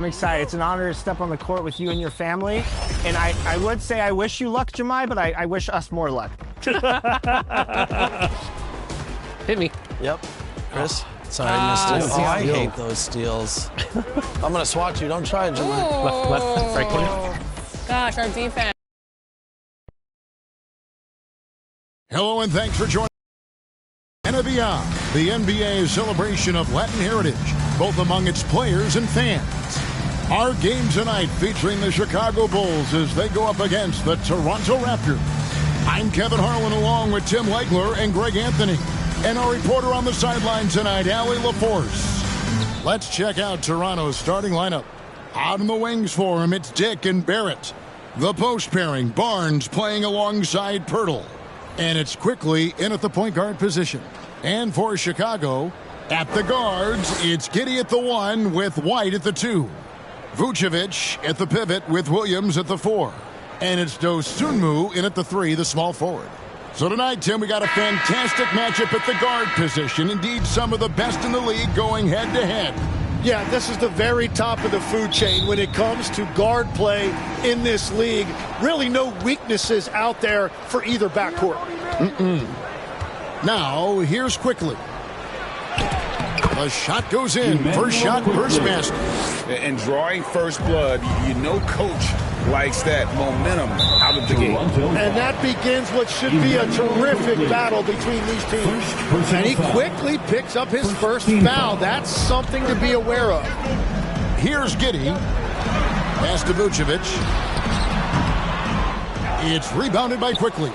I'm excited. It's an honor to step on the court with you and your family. And I would say I wish you luck, Jemai, but I wish us more luck. Hit me. Yep. Chris? Sorry, I missed it. Oh, I hate those steals. I'm going to swat you. Don't try it, Jemai. Left, right corner. Gosh, our defense. Hello and thanks for joining and beyond the NBA celebration of Latin heritage, both among its players and fans. Our game tonight featuring the Chicago Bulls as they go up against the Toronto Raptors. I'm Kevin Harlan along with Tim Legler and Greg Anthony. And our reporter on the sideline tonight, Allie LaForce. Let's check out Toronto's starting lineup. Out in the wings for him, it's Dick and Barrett. The post pairing, Barnes playing alongside Pirtle. And it's quickly in at the point guard position. And for Chicago, at the guards, it's Giddey at the 1 with White at the 2. Vucevic at the pivot with Williams at the 4. And it's Dosunmu in at the 3, the small forward. So tonight, Tim, we got a fantastic matchup at the guard position. Indeed, some of the best in the league going head-to-head. Yeah, this is the very top of the food chain when it comes to guard play in this league. Really no weaknesses out there for either backcourt. Now, here's quickly. The shot goes in. First shot, first basket. And drawing first blood, you know coach likes that momentum out of the game. And that begins what should be a terrific battle between these teams. And he quickly picks up his first foul. That's something to be aware of. Here's Giddey. Pass to Vucevic. It's rebounded by Quickly.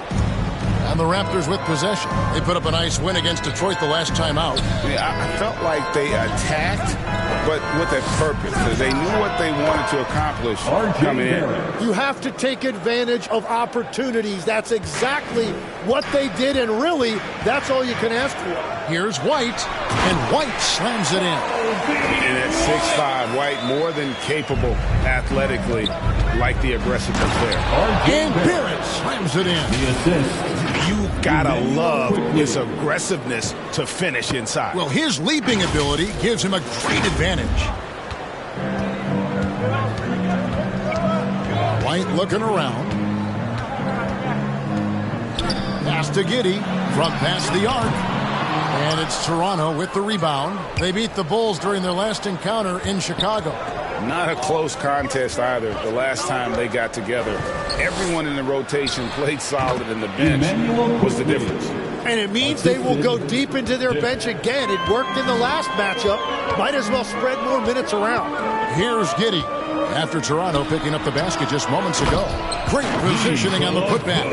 And the Raptors with possession. They put up a nice win against Detroit the last time out. Yeah, I felt like they attacked, but with a purpose. They knew what they wanted to accomplish coming in. You have to take advantage of opportunities. That's exactly what they did, and really, that's all you can ask for. Here's White, and White slams it in. And at 6'5", White more than capable athletically, like the aggressiveness there. And Barrett slams it in. You gotta love his aggressiveness to finish inside. Well, his leaping ability gives him a great advantage. White looking around. Pass to Giddey. Front pass the arc. And it's Toronto with the rebound. They beat the Bulls during their last encounter in Chicago. Not a close contest either the last time they got together. Everyone in the rotation played solid, and the bench was the difference. And it means they will go deep into their bench again. It worked in the last matchup. Might as well spread more minutes around. Here's Giddey. After Toronto picking up the basket just moments ago. Great positioning on the putback.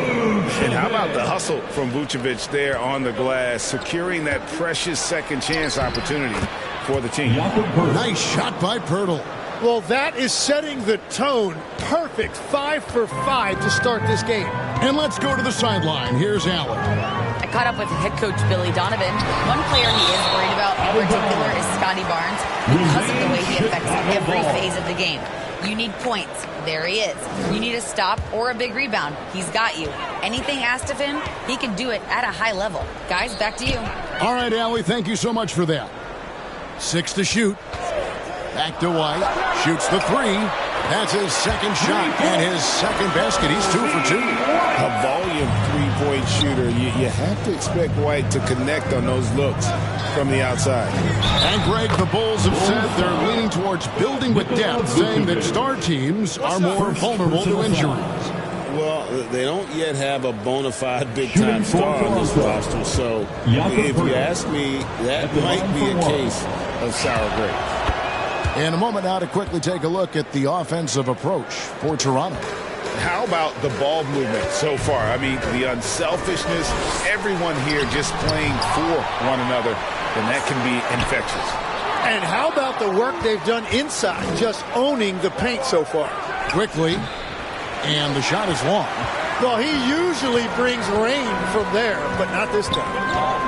And how about the hustle from Vucevic there on the glass, securing that precious second chance opportunity for the team. Nice shot by Pirtle. Well, that is setting the tone. Perfect 5 for 5 to start this game. And let's go to the sideline. Here's Allen. I caught up with head coach Billy Donovan. One player he is worried about in particular is Scotty Barnes because of the way he affects every phase of the game. You need points. There he is. You need a stop or a big rebound. He's got you. Anything asked of him, he can do it at a high level. Guys, back to you. All right, Allie, thank you so much for that. 6 to shoot. Back to White. Shoots the 3. That's his second shot and his second basket. He's 2 for 2. A volume three-point shooter. You have to expect White to connect on those looks from the outside. And Greg, the Bulls have said they're leaning towards building with depth, saying that star teams are more vulnerable to injuries. Well, they don't yet have a bona fide big-time star on this roster, so if you ask me, that might be a case of sour grapes. In a moment now to quickly take a look at the offensive approach for Toronto. How about the ball movement so far? I mean, the unselfishness, everyone here just playing for one another, and that can be infectious. And how about the work they've done inside, just owning the paint so far? Quickly, and the shot is long. Well, he usually brings rain from there, but not this time.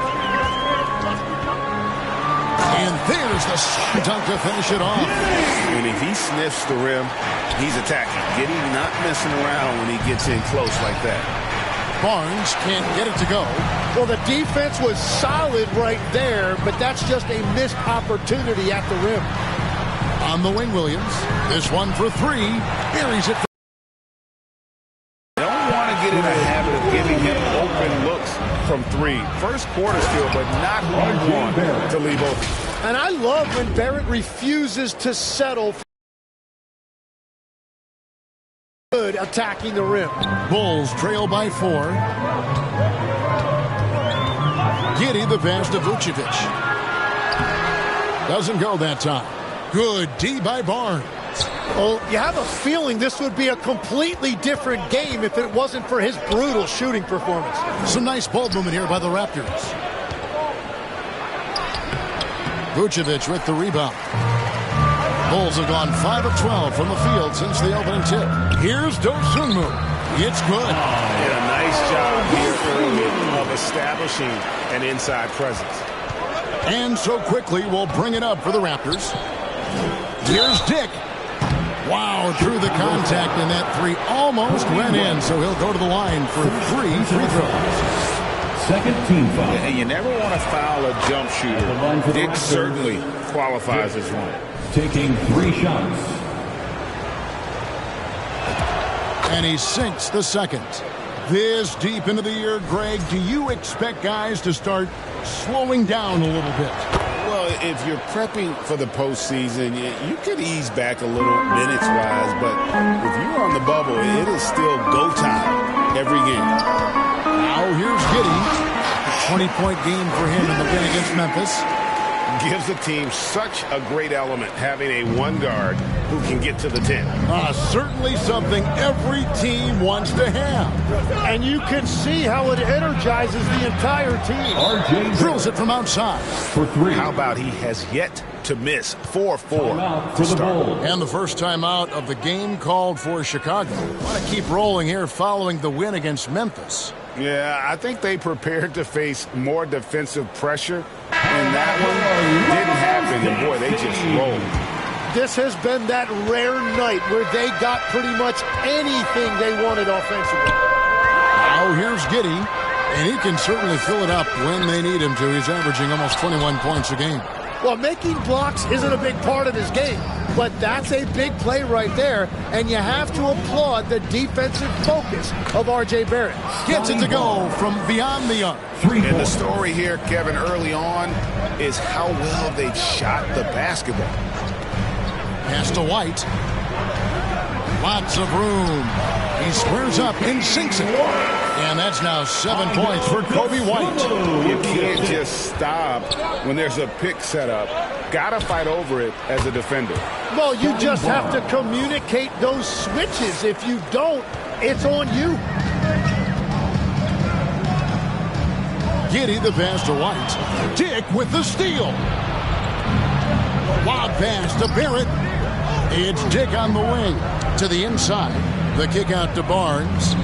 And there's the slam dunk to finish it off. And if he sniffs the rim, he's attacking. Giddey not messing around when he gets in close like that. Barnes can't get it to go. Well, the defense was solid right there, but that's just a missed opportunity at the rim. On the wing, Williams. This one for three. Buries it. Don't want to get in a habit of giving him open looks from three. First quarter still, but not who you want to leave open. And I love when Barrett refuses to settle for good attacking the rim. Bulls trail by 4. Giddey the pass to Vucevic. Doesn't go that time. Good D by Barnes. Oh, you have a feeling this would be a completely different game if it wasn't for his brutal shooting performance. Some nice ball movement here by the Raptors. Vucevic with the rebound. Bulls have gone 5 of 12 from the field since the opening tip. Here's Dosunmu. It's good. Yeah, nice job here early of establishing an inside presence. And so quickly we'll bring it up for the Raptors. Here's Dick. Wow, through the contact, and that three almost went in, so he'll go to the line for 3 free throws. Second team foul. Yeah, you never want to foul a jump shooter. Dick certainly qualifies as one. Taking 3 shots. And he sinks the second. This deep into the year, Greg, do you expect guys to start slowing down a little bit? Well, if you're prepping for the postseason, you could ease back a little minutes-wise, but if you're on the bubble, it is still go time every game. Now here's Giddey. 20-point game for him in the win against Memphis. Gives the team such a great element having a one guard who can get to the 10. Certainly something every team wants to have. And you can see how it energizes the entire team. RJ Drills it from outside. for 3. How about he has yet to miss 4-4 Timeout for to the start. Bulls. And the first time out of the game called for Chicago. Want to keep rolling here following the win against Memphis. Yeah, I think they prepared to face more defensive pressure, and that one didn't happen, and boy, they just rolled. This has been that rare night where they got pretty much anything they wanted offensively. Now here's Giddey, and he can certainly fill it up when they need him to. He's averaging almost 21 points a game. Well, making blocks isn't a big part of his game, but that's a big play right there, and you have to applaud the defensive focus of R.J. Barrett. Gets it to go from beyond the arc. And the story here, Kevin, early on is how well they've shot the basketball. Pass to White. Lots of room. He squares up and sinks it. And that's now 7 points for Kobe White. You can't just stop when there's a pick set up. Gotta fight over it as a defender. Well, you just have to communicate those switches. If you don't, it's on you. Giddey the pass to White. Dick with the steal. Wild pass to Barrett. It's Dick on the wing to the inside. The kick out to Barnes.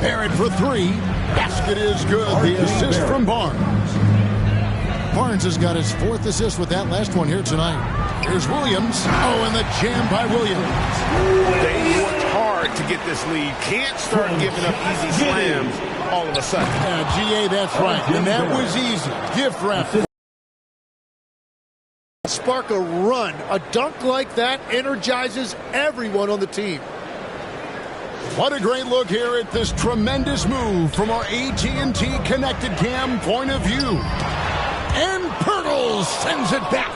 Barrett for 3. Basket is good. The assist from Barnes. Barnes has got his 4th assist with that last one here tonight. Here's Williams. Oh, and the jam by Williams. They worked hard to get this lead. Can't start giving up easy slams all of a sudden. GA, that's right. And that was easy. Gift wrap. Spark a run. A dunk like that energizes everyone on the team. What a great look here at this tremendous move from our AT&T Connected Cam point of view. And Pirtle sends it back.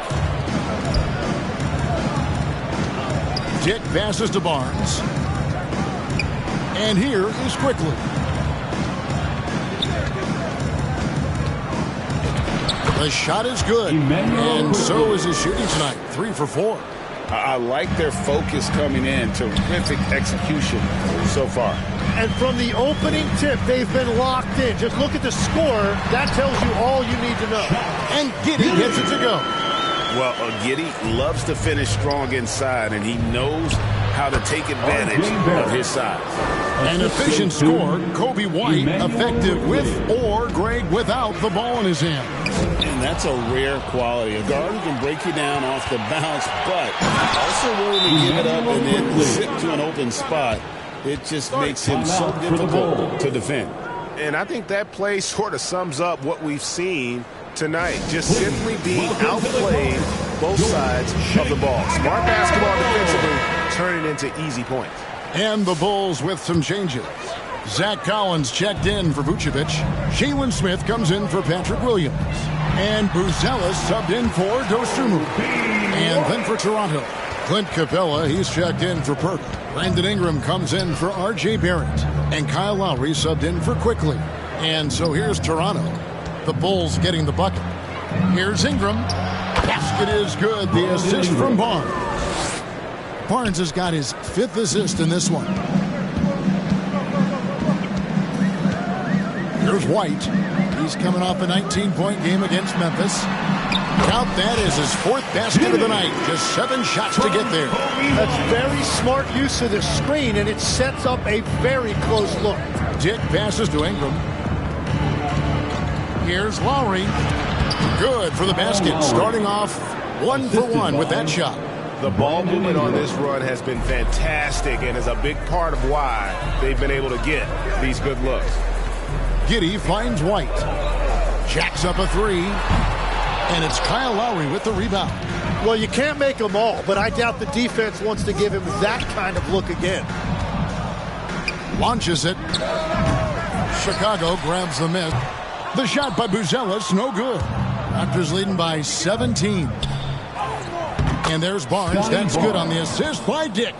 Dick passes to Barnes. And here is Quickly. The shot is good. And so is his shooting tonight. 3 for 4. I like their focus coming in. Terrific execution so far. And from the opening tip, they've been locked in. Just look at the score. That tells you all you need to know. And Giddey gets it to go. Well, Giddey loves to finish strong inside, and he knows how to take advantage of his size. An efficient score. Kobe White effective with or Greg without the ball in his hand. And that's a rare quality. A guard who can break you down off the bounce, but also willing to give it up and then sit to an open spot. It just makes him so difficult to defend. And I think that play sort of sums up what we've seen tonight. Just simply being outplayed both sides of the ball. Smart basketball defensively, turning into easy points. And the Bulls with some changes. Zach Collins checked in for Vucevic. Jalen Smith comes in for Patrick Williams. And Buzelis subbed in for Dosunmu. And then for Toronto, Clint Capella, he's checked in for Perk. Brandon Ingram comes in for R.J. Barrett. And Kyle Lowry subbed in for Quickly. And so here's Toronto. The Bulls getting the bucket. Here's Ingram. Basket is good. The assist from Barnes. Barnes has got his 5th assist in this one. Here's White. He's coming off a 19-point game against Memphis. Count that as his 4th basket of the night. Just 7 shots to get there. That's very smart use of the screen, and it sets up a very close look. Dick passes to Ingram. Here's Lowry. Good for the basket. Starting off 1 for 1 with that shot. The ball movement on this run has been fantastic and is a big part of why they've been able to get these good looks. Giddey finds White. Jacks up a 3. And it's Kyle Lowry with the rebound. Well, you can't make them all, but I doubt the defense wants to give him that kind of look again. Launches it. Chicago grabs the miss. The shot by Buzelis, no good. Raptors leading by 17. And there's Barnes. That's good on the assist by Dick.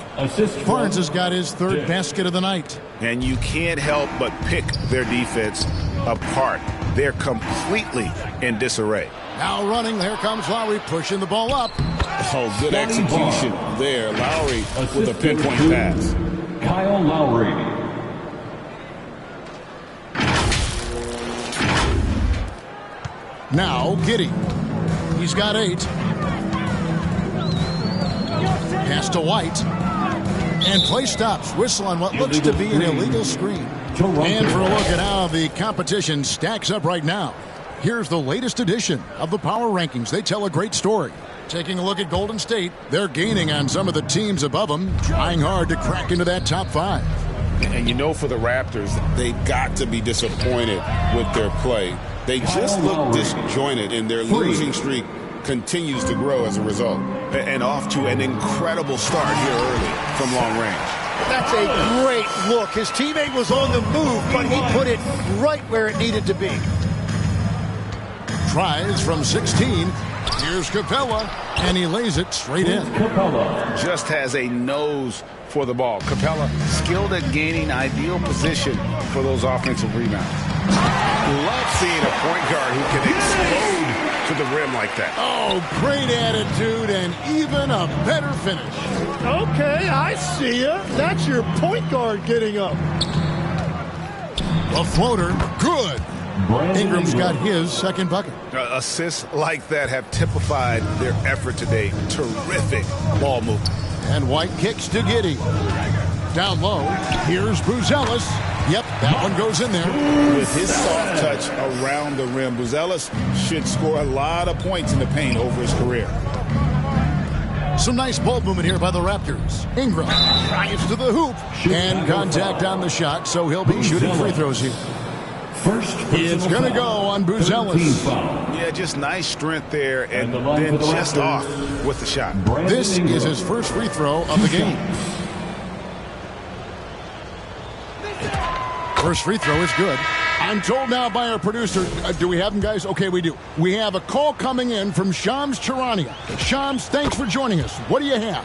Barnes has got his 3rd basket of the night. And you can't help but pick their defense apart. They're completely in disarray. Now running, there comes Lowry pushing the ball up. Oh, good execution there. Lowry with a pinpoint pass. Kyle Lowry. Now Giddey. He's got 8. Pass to White. And play stops. Whistle on what looks to be an illegal screen. And for a look at how the competition stacks up right now. Here's the latest edition of the Power Rankings. They tell a great story. Taking a look at Golden State, they're gaining on some of the teams above them, trying hard to crack into that top 5. And you know, for the Raptors, they've got to be disappointed with their play. They just look disjointed, and their losing streak continues to grow as a result. And off to an incredible start here early from long range. That's a great look. His teammate was on the move, but he put it right where it needed to be. Tries from 16. Here's Capella, and he lays it straight in. Just has a nose for the ball. Capella skilled at gaining ideal position for those offensive rebounds. Love seeing a point guard who can explode to the rim like that. Oh, great attitude and even a better finish. Okay, I see ya. That's your point guard getting up. A floater, good. Ingram's got his 2nd bucket. Assists like that have typified their effort today. Terrific ball movement. And White kicks to Giddey. Down low, here's Buzelis. Yep, that one goes in there. With his soft touch around the rim, Buzelis should score a lot of points in the paint over his career. Some nice ball movement here by the Raptors. Ingram drives to the hoop. And contact on the shot, so he'll be shooting free throws here. It's going to go on Buzelis. Yeah, just nice strength there, and then just off with the shot. This is his first free throw of the game. First free throw is good. I'm told now by our producer, do we have him, guys? Okay, we do. We have a call coming in from Shams Charania. Shams, thanks for joining us. What do you have?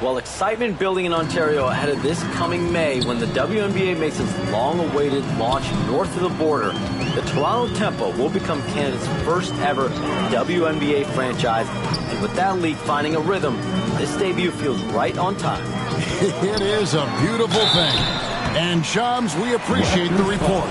Well, excitement building in Ontario ahead of this coming May when the WNBA makes its long-awaited launch north of the border. The Toronto Tempo will become Canada's first ever WNBA franchise, and with that league finding a rhythm, this debut feels right on time. It is a beautiful thing. And Shams, we appreciate the report.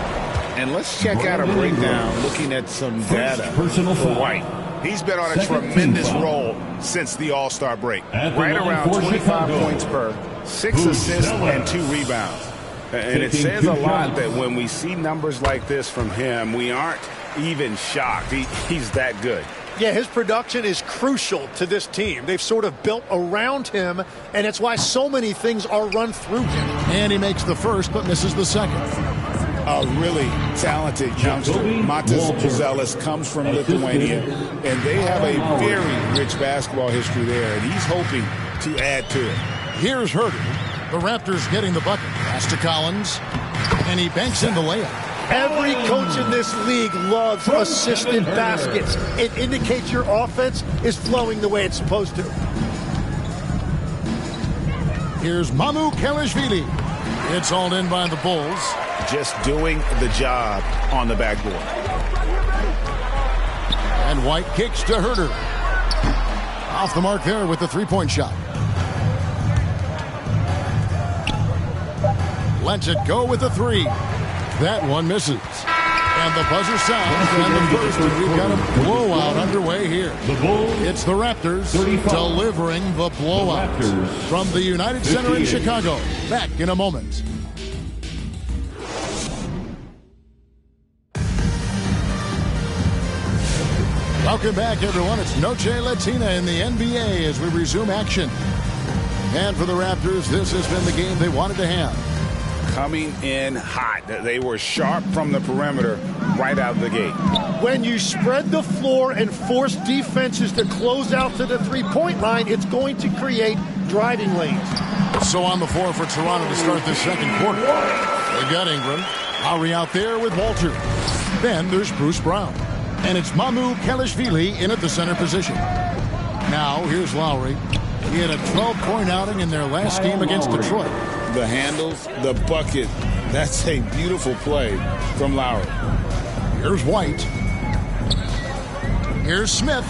And let's check out a breakdown looking at some data for White. He's been on a tremendous roll since the All-Star break. Right around 25 points per, 6 assists and 2 rebounds. And it says a lot that when we see numbers like this from him, we aren't even shocked. He's that good. Yeah, his production is crucial to this team. They've sort of built around him, and it's why so many things are run through him. And he makes the first, but misses the second. A really talented youngster. Matas Buzelis comes from Lithuania, and they have a very rich basketball history there, and he's hoping to add to it. Here's Herter. The Raptors getting the bucket. Pass to Collins, and he banks in the layup. Every coach in this league loves assisted baskets. It indicates your offense is flowing the way it's supposed to. Here's Mamu Kelishvili. It's hauled in by the Bulls. Just doing the job on the backboard. And White kicks to Herter. Off the mark there with the three-point shot. Lets it go with the three. That one misses. And the buzzer sounds, and the first, and we've got a blowout underway here. It's the Raptors delivering the blowout from the United Center in Chicago. Back in a moment. Welcome back, everyone. It's Noche Latina in the NBA as we resume action. And for the Raptors, this has been the game they wanted to have. Coming in hot. They were sharp from the perimeter right out of the gate. When you spread the floor and force defenses to close out to the three-point line, it's going to create driving lanes. So on the floor for Toronto to start this second quarter. They got Ingram. Lowry out there with Walter. Then there's Bruce Brown. And it's Mamu Kelishvili in at the center position. Now here's Lowry. He had a 12-point outing in their last game against Detroit. The handles, the bucket. That's a beautiful play from Lowry. Here's White. Here's Smith.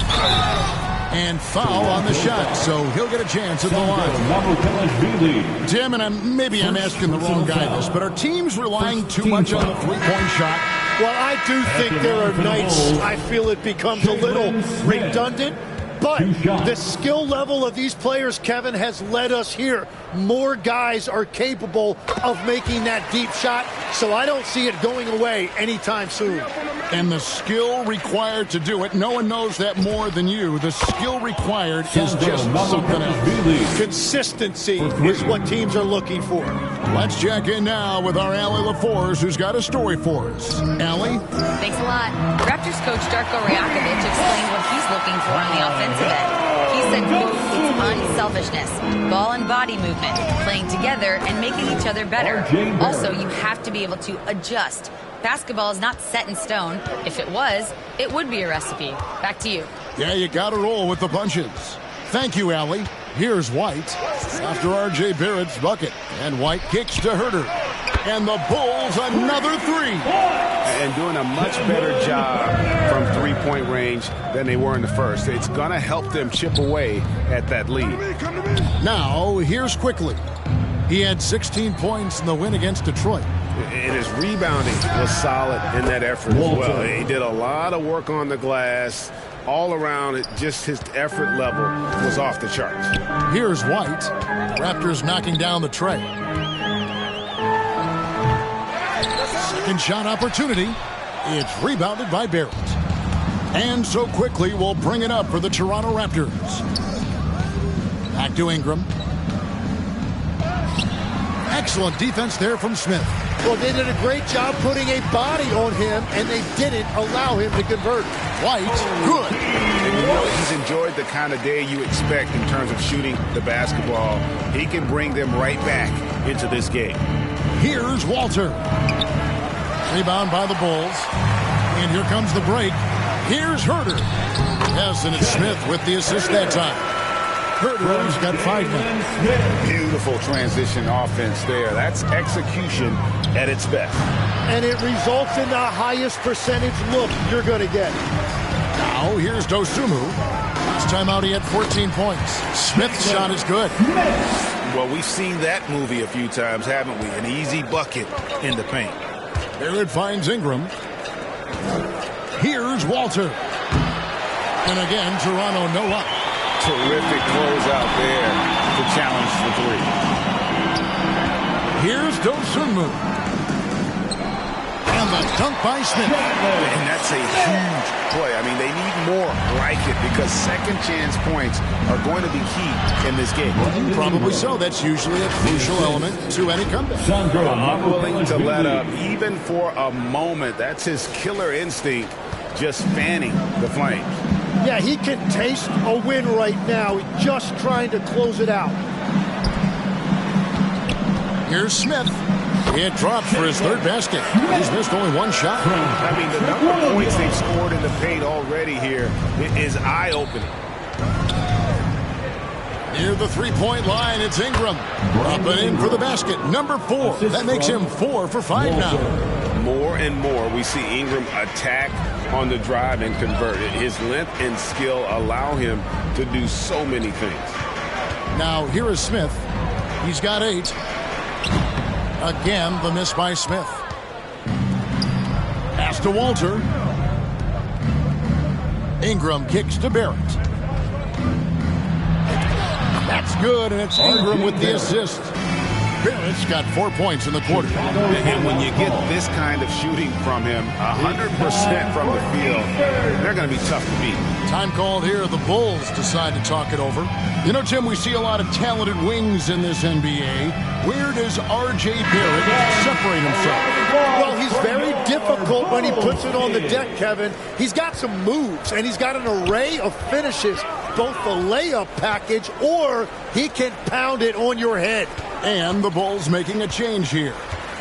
And foul on the shot, so he'll get a chance at the line. Tim, and maybe I'm asking the wrong guy this, but are teams relying too much on the three-point shot? Well, I do think there are nights I feel it becomes a little redundant. But the skill level of these players, Kevin, has led us here. More guys are capable of making that deep shot, so I don't see it going away anytime soon. And the skill required to do it, no one knows that more than you. The skill required is just something else. Consistency is what teams are looking for. Let's check in now with our Allie LaForce, who's got a story for us. Allie? Thanks a lot. Raptors coach Darko Rajakovic explained what he's looking for on the offensive end. He said, quote, it's unselfishness, ball and body movement, playing together and making each other better. Also, you have to be able to adjust. Basketball is not set in stone. If it was, it would be a recipe. Back to you. Yeah, you got to roll with the punches. Thank you, Allie. Here's White after R.J. Barrett's bucket. And White kicks to Herter. And the Bulls another three. And doing a much better job from three-point range than they were in the first. It's going to help them chip away at that lead. Now, here's Quickly. He had 16 points in the win against Detroit. And his rebounding was solid in that effort as well. He did a lot of work on the glass. All around, just his effort level was off the charts. Here's White. Raptors knocking down the tray. Second shot opportunity. It's rebounded by Barrett. And so Quickly will bring it up for the Toronto Raptors. Back to Ingram. Excellent defense there from Smith. Well, they did a great job putting a body on him, and they didn't allow him to convert. White, good. And you know, he's enjoyed the kind of day you expect in terms of shooting the basketball. He can bring them right back into this game. Here's Walter. Rebound by the Bulls. And here comes the break. Here's Herter. Yes, and it's Smith with the assist that time. Herter's got 5 now. Beautiful transition offense there. That's execution at its best. And it results in the highest percentage look you're going to get. Now here's Dosunmu. Last time out he had 14 points. Smith's shot is good. Well, we've seen that movie a few times, haven't we? An easy bucket in the paint. Barrett finds Ingram. Here's Walter. And again, Toronto no up. Terrific closeout there to challenge for three. Here's Dosunmu. And And the dunk by Smith. And that's a huge play. I mean, they need more like it because second chance points are going to be key in this game. Probably so. That's usually a crucial element to any comeback. Unwilling to let up even for a moment. That's his killer instinct, just fanning the flames. Yeah, he can taste a win right now. He's just trying to close it out. Here's Smith. It drops for his third basket. He's missed only one shot. I mean, the number of points they've scored in the paint already here is eye-opening. Near the three-point line, it's Ingram. Dropping in for the basket. Number 4. That makes him 4 for 5 now. More and more, we see Ingram attack on the drive and convert. His length and skill allow him to do so many things. Now, here is Smith. He's got 8. Again, the miss by Smith. Pass to Walter. Ingram kicks to Barrett. That's good, and it's Ingram with the assist. Barrett's got 4 points in the quarter. And when you get this kind of shooting from him, 100% from the field, they're going to be tough to beat. Time called here. The Bulls decide to talk it over. You know, Tim, we see a lot of talented wings in this NBA. Where does R.J. Barrett separate himself? Well, he's very difficult when he puts it on the deck, Kevin. He's got some moves, and he's got an array of finishes, both the layup package or he can pound it on your head. And the Bulls making a change here.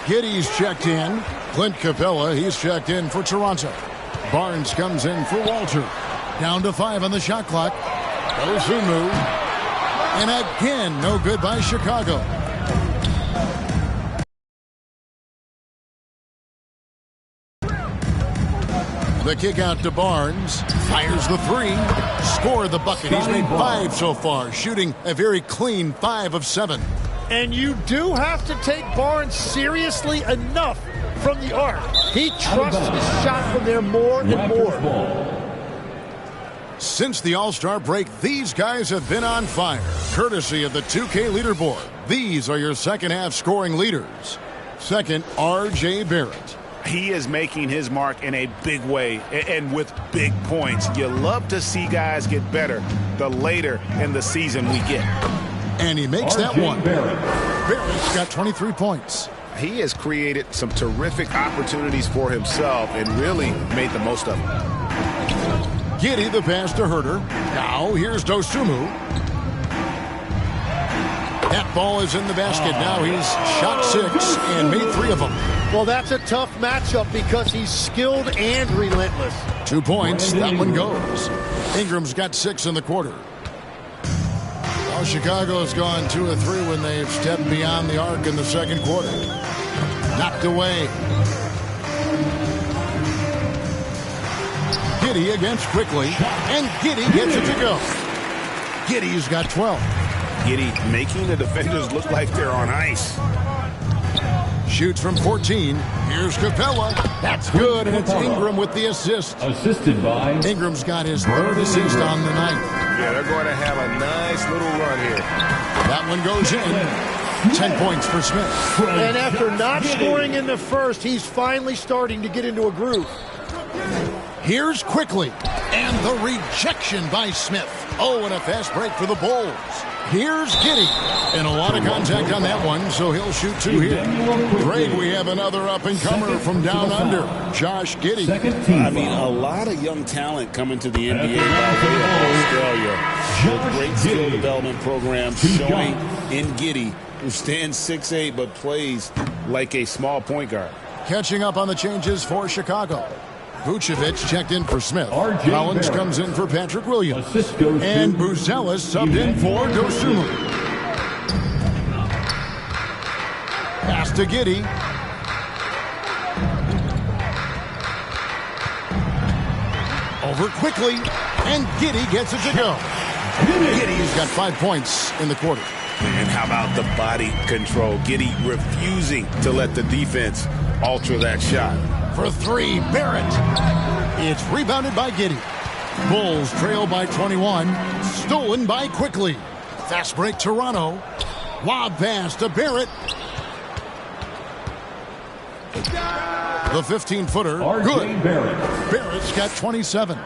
Giddey's checked in. Clint Capella, he's checked in for Toronto. Barnes comes in for Walter. Down to 5 on the shot clock. Osumu. And again, no good by Chicago. The kick out to Barnes. Fires the 3. Score the bucket. He's made 5 so far, shooting a very clean 5 of 7. And you do have to take Barnes seriously enough from the arc. He trusts his shot from there more and more. Since the All-Star break, these guys have been on fire. Courtesy of the 2K leaderboard, these are your second-half scoring leaders. Second, R.J. Barrett. He is making his mark in a big way and with big points. You love to see guys get better the later in the season we get. And he makes that one. Barrett's got 23 points. He has created some terrific opportunities for himself and really made the most of them. Giddey the pass to Herter. Now here's Dosunmu. That ball is in the basket. Now he's shot 6 and made 3 of them. Well, that's a tough matchup because he's skilled and relentless. 2 points. That one goes. Ingram's got 6 in the quarter. Well, Chicago's gone 2 of 3 when they've stepped beyond the arc in the second quarter. Knocked away. Giddey against Quickly, and Giddey gets it to go. Giddey's got 12. Giddey making the defenders look like they're on ice. Shoots from 14. Here's Capella. That's good, and it's Ingram with the assist. Assisted by... Ingram's got his 3rd assist on the night. Yeah, they're going to have a nice little run here. That one goes in. 10 points for Smith. And after not scoring in the first, he's finally starting to get into a groove. Here's Quickly. And the rejection by Smith. Oh, and a fast break for the Bulls. Here's Giddey. And a lot of contact on that one, so he'll shoot 2 here. Greg, we have another up-and-comer from down under, Josh Giddey. I mean, a lot of young talent coming to the NBA by way of Australia. With great skill development programs showing in Giddey, who stands 6'8", but plays like a small point guard. Catching up on the changes for Chicago. Vucevic checked in for Smith. Collins comes in for Patrick Williams. And Buzelis subbed in for Dosunmu. Pass to Giddey. Over Quickly. And Giddey gets it to go. Giddey's got 5 points in the quarter. And how about the body control? Giddey refusing to let the defense alter that shot. For 3, Barrett. It's rebounded by Giddey. Bulls trail by 21. Stolen by Quickly. Fast break Toronto. Lob pass to Barrett. The 15-footer, good. Barrett's got 27.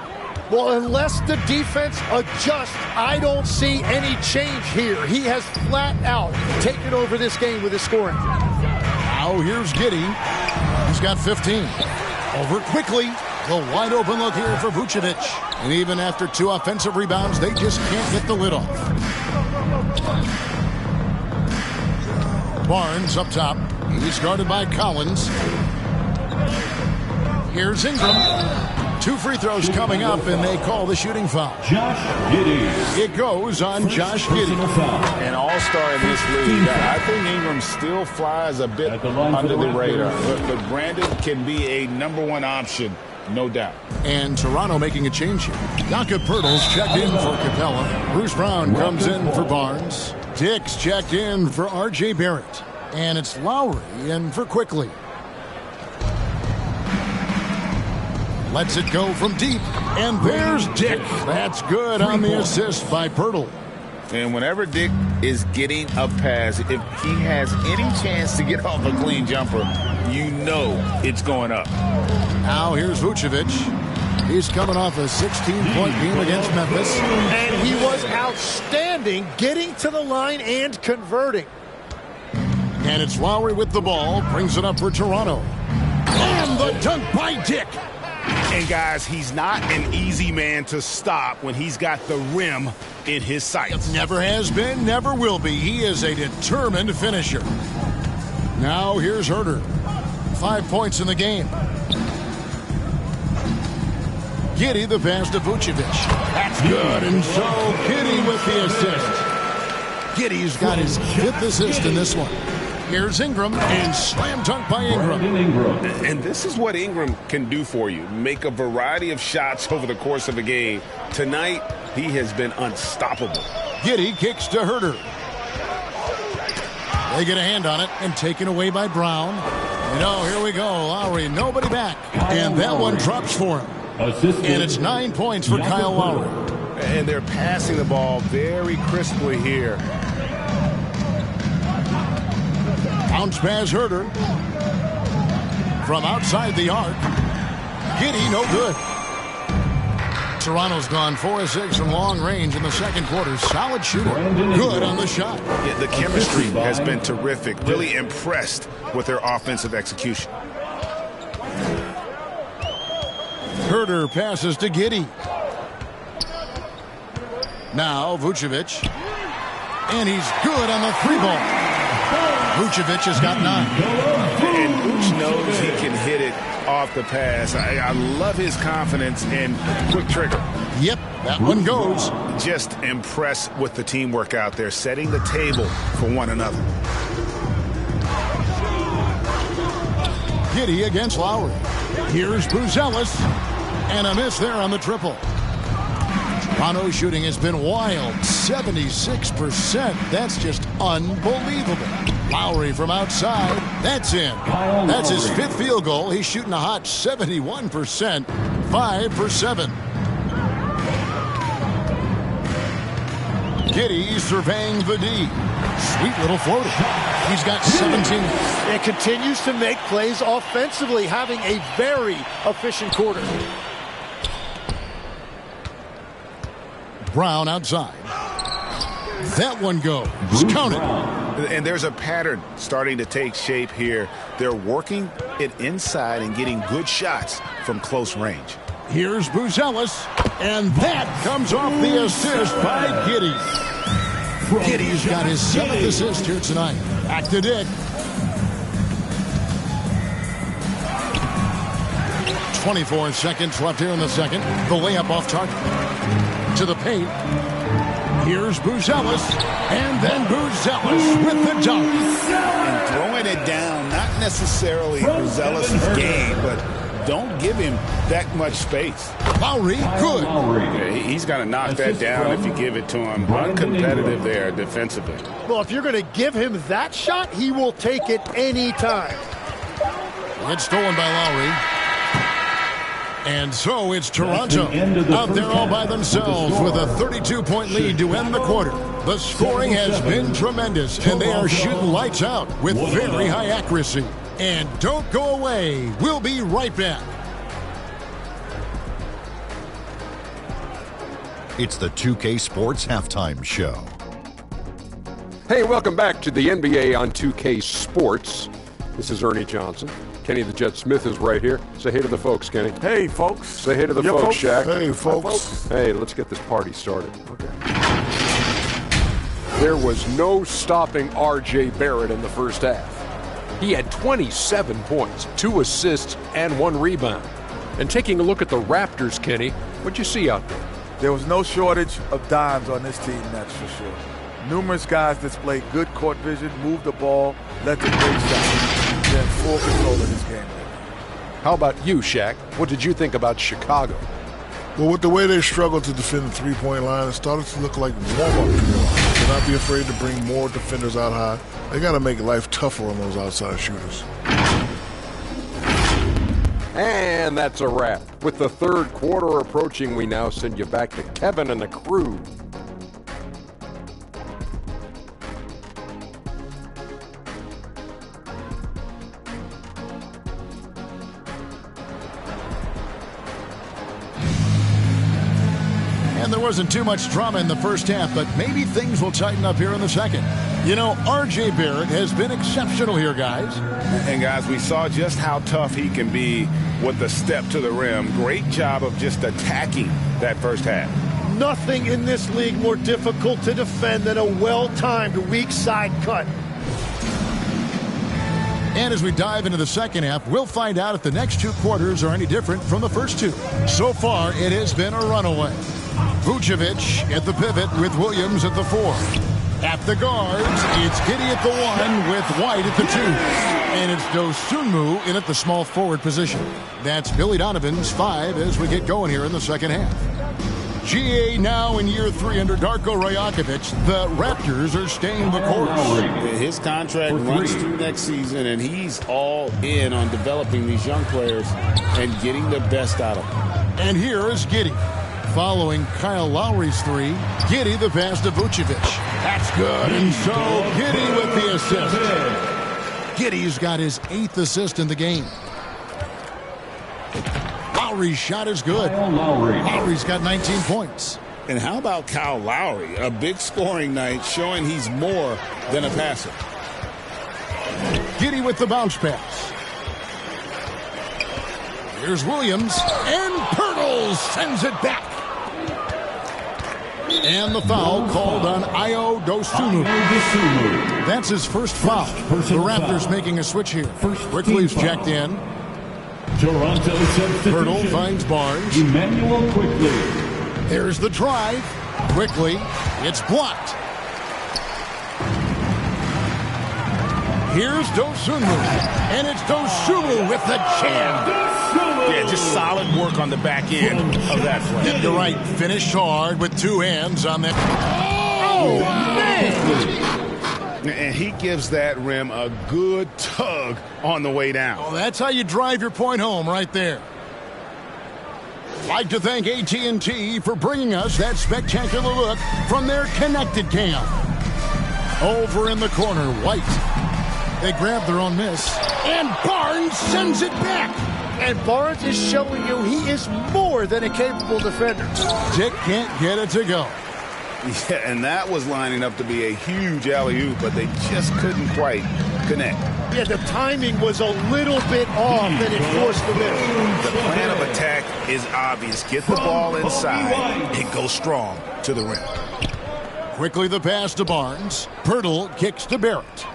Well, unless the defense adjusts, I don't see any change here. He has flat out taken over this game with his scoring. Now here's Giddey. He's got 15. Over quickly. The wide open look here for Vucevic. And even after 2 offensive rebounds, they just can't get the lid off. Barnes up top. He's guarded by Collins. Here's Ingram. 2 free throws coming up, and they call the shooting foul. Josh Giddey. It goes on Josh Giddey. An all-star in this league. I think Ingram still flies a bit under the radar. But Brandon can be a #1 option, no doubt. And Toronto making a change here. Jakob Poeltl's checked in for Capella. Bruce Brown comes in for Barnes. Dix checked in for R.J. Barrett. And it's Lowry in for Quickly. Lets it go from deep. And there's Dick. That's good on the assist by Poeltl. And whenever Dick is getting a pass, if he has any chance to get off a clean jumper, you know it's going up. Now here's Vucevic. He's coming off a 16-point game against Memphis. And he was outstanding getting to the line and converting. And it's Lowry with the ball. Brings it up for Toronto. And the dunk by Dick. And guys, he's not an easy man to stop when he's got the rim in his sights. Never has been, never will be. He is a determined finisher. Now here's Herter. 5 points in the game. Giddey the pass to Vucevic. That's good. And so Giddey with the assist. Giddey's got his 5th assist in this one. Here's Ingram, and slam dunk by Ingram. And this is what Ingram can do for you. Make a variety of shots over the course of a game. Tonight, he has been unstoppable. Giddey kicks to Herter. They get a hand on it, and taken away by Brown. And oh, here we go. Lowry, nobody back. And that one drops for him. And it's 9 points for Kyle Lowry. And they're passing the ball very crisply here. Bounce pass Herter. From outside the arc. Giddey, no good. Toronto's gone 4 of 6 from long range in the second quarter. Solid shooter. Good on the shot. Yeah, the chemistry has been terrific. Really impressed with their offensive execution. Herter passes to Giddey. Now Vucevic. And he's good on the 3-ball. Vucevic has got 9. And Vuce knows he can hit it off the pass. I love his confidence and quick trigger. Yep, that one goes. Just impressed with the teamwork out there, setting the table for one another. Giddey against Lowry. Here's Buzelis. And a miss there on the triple. Toronto's shooting has been wild. 76%. That's just unbelievable. Lowry from outside. That's in. That's his 5th field goal. He's shooting a hot 71%. 5 for 7. Giddey surveying the D. Sweet little floater. He's got 17. And continues to make plays offensively, having a very efficient quarter. Brown outside. That one goes. Count it. And there's a pattern starting to take shape here. They're working it inside and getting good shots from close range. Here's Buzelis. And that comes off the assist by Giddey. Giddey's got his 7th assist here tonight. Back to Dick. 24 seconds left here in the second. The layup off target. To the paint. Here's Buzelis. And then Buzelis with the dunk. And throwing it down, not necessarily Buzelis' game, but don't give him that much space. Lowry, good. Yeah, he's going to knock that down if you give it to him. Uncompetitive there defensively. Well, if you're going to give him that shot, he will take it any time. It's stolen by Lowry. And so it's Toronto out there all by themselves with a 32-point lead to end the quarter. The scoring has been tremendous, and they are shooting lights out with very high accuracy. And don't go away. We'll be right back. It's the 2K Sports Halftime Show. Hey, welcome back to the NBA on 2K Sports. This is Ernie Johnson. Kenny the Jet Smith is right here. Say hey to the folks, Kenny. Hey, folks. Say hey to the folks, Shaq. Hey, folks. Hey, let's get this party started. Okay. There was no stopping R.J. Barrett in the first half. He had 27 points, 2 assists, and 1 rebound. And taking a look at the Raptors, Kenny, what'd you see out there? There was no shortage of dimes on this team, that's for sure. Numerous guys displayed good court vision, moved the ball, led to great shots. They're in full control of this game. How about you, Shaq? What did you think about Chicago? Well, with the way they struggled to defend the three-point line, it started to look like warm-up drill. Do not be afraid to bring more defenders out high. They got to make life tougher on those outside shooters. And that's a wrap. With the third quarter approaching, we now send you back to Kevin and the crew. And there wasn't too much drama in the first half, but maybe things will tighten up here in the second. You know, R.J. Barrett has been exceptional here, guys. And, guys, we saw just how tough he can be with the step to the rim. Great job of just attacking that first half. Nothing in this league more difficult to defend than a well-timed weak side cut. And as we dive into the second half, we'll find out if the next 2 quarters are any different from the first 2. So far, it has been a runaway. Vucevic at the pivot with Williams at the 4. At the guards, it's Giddey at the 1 with White at the 2. And it's Dosunmu in at the small forward position. That's Billy Donovan's 5 as we get going here in the second half. GA now in year 3 under Darko Rajakovic. The Raptors are staying the course. His contract runs through next season, and he's all in on developing these young players and getting the best out of them. And here is Giddey. Following Kyle Lowry's 3, Giddey the pass to Vucevic. That's good. And so Giddey with the assist. Giddey's got his 8th assist in the game. Lowry's shot is good. Lowry's got 19 points. And how about Kyle Lowry? A big scoring night showing he's more than a passer. Giddey with the bounce pass. Here's Williams, and Pirtle sends it back. And the foul called on Ayo Dosunmu. That's his first foul. The Raptors making a switch here. Quickly's checked in. Pirtle finds Barnes. Emmanuel Quickly. There's the drive. Quickly, it's blocked. Here's Dosunmu. And it's Dosunmu with the jam. Yeah, just solid work on the back end of that play. You're right. Finished hard with 2 hands on that. Oh, man! And he gives that rim a good tug on the way down. Oh, that's how you drive your point home right there. Like to thank AT&T for bringing us that spectacular look from their connected cam. Over in the corner, White. They grab their own miss. And Barnes sends it back. And Barnes is showing you he is more than a capable defender. Dick can't get it to go. Yeah, and that was lining up to be a huge alley-oop, but they just couldn't quite connect. Yeah, the timing was a little bit off, and it forced the miss. The plan of attack is obvious. Get the ball inside and go strong to the rim. Quickly the pass to Barnes. Pirtle kicks to Barrett.